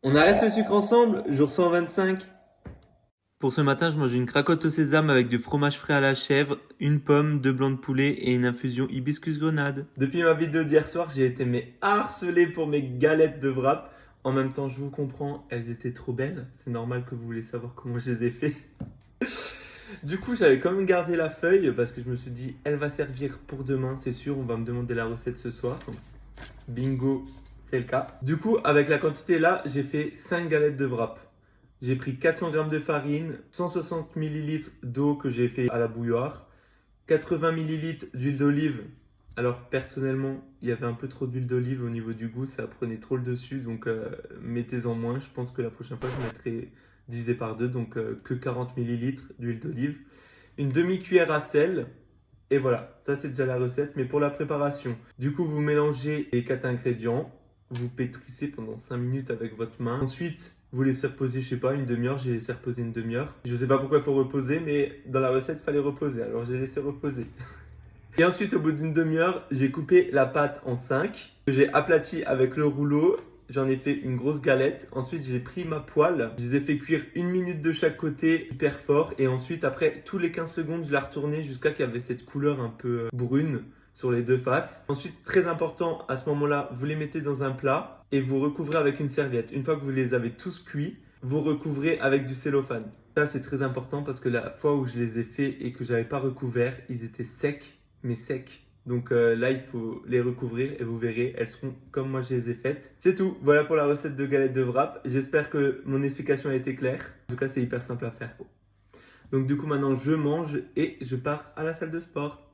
On arrête le sucre ensemble, jour 125. Pour ce matin, je mange une cracotte au sésame avec du fromage frais à la chèvre, une pomme, 2 blancs de poulet et une infusion hibiscus grenade. Depuis ma vidéo d'hier soir, j'ai été harcelé pour mes galettes de wrap. En même temps, je vous comprends, elles étaient trop belles. C'est normal que vous voulez savoir comment je les ai fait. Du coup, j'avais quand même gardé la feuille parce que je me suis dit, elle va servir pour demain, c'est sûr. On va me demander la recette ce soir. Donc, bingo, c'est le cas. Du coup, avec la quantité là, j'ai fait 5 galettes de wrap. J'ai pris 400 g de farine, 160 ml d'eau que j'ai fait à la bouilloire, 80 ml d'huile d'olive. Alors personnellement, il y avait un peu trop d'huile d'olive au niveau du goût, ça prenait trop le dessus, donc mettez-en moins. Je pense que la prochaine fois, je mettrai divisé par 2, donc que 40 ml d'huile d'olive. Une demi-cuillère à sel, et voilà, ça c'est déjà la recette. Mais pour la préparation, du coup, vous mélangez les 4 ingrédients, vous pétrissez pendant 5 minutes avec votre main. Ensuite, vous laissez reposer, je sais pas, une demi-heure. J'ai laissé reposer une demi-heure. Je sais pas pourquoi il faut reposer, mais dans la recette, il fallait reposer. Alors j'ai laissé reposer. Et ensuite, au bout d'une demi-heure, j'ai coupé la pâte en 5. J'ai aplati avec le rouleau. J'en ai fait une grosse galette. Ensuite, j'ai pris ma poêle. Je les ai fait cuire 1 minute de chaque côté, hyper fort. Et ensuite, après, tous les 15 secondes, je la retournais jusqu'à qu'il y avait cette couleur un peu brune sur les deux faces. Ensuite, très important, à ce moment-là, vous les mettez dans un plat et vous recouvrez avec une serviette. Une fois que vous les avez tous cuits, vous recouvrez avec du cellophane. Ça, c'est très important parce que la fois où je les ai fait et que j'avais pas recouvert, ils étaient secs, mais secs. Donc là, il faut les recouvrir et vous verrez, elles seront comme moi je les ai faites. C'est tout, voilà pour la recette de galettes de wrap. J'espère que mon explication a été claire. En tout cas, c'est hyper simple à faire. Donc du coup, maintenant, je mange et je pars à la salle de sport.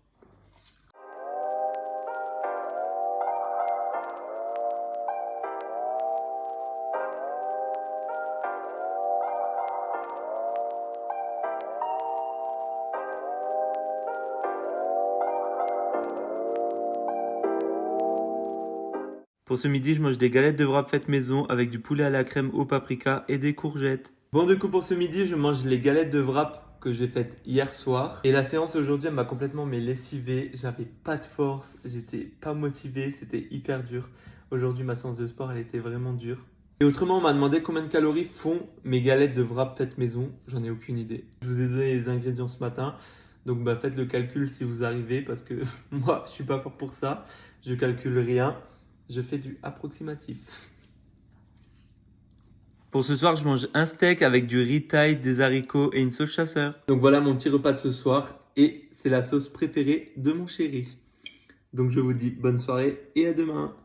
Pour ce midi, je mange des galettes de wrap faites maison avec du poulet à la crème au paprika et des courgettes. Bon, du coup, pour ce midi, je mange les galettes de wrap que j'ai faites hier soir. Et la séance aujourd'hui, elle m'a complètement lessivé. J'avais pas de force, j'étais pas motivé, c'était hyper dur. Aujourd'hui, ma séance de sport, elle était vraiment dure. Et autrement, on m'a demandé combien de calories font mes galettes de wrap faites maison. J'en ai aucune idée. Je vous ai donné les ingrédients ce matin. Donc, faites le calcul si vous arrivez parce que moi, je suis pas fort pour ça. Je calcule rien. Je fais du approximatif. Pour ce soir, je mange un steak avec du riz thaï, des haricots et une sauce chasseur. Donc voilà mon petit repas de ce soir et c'est la sauce préférée de mon chéri. Donc je vous dis bonne soirée et à demain.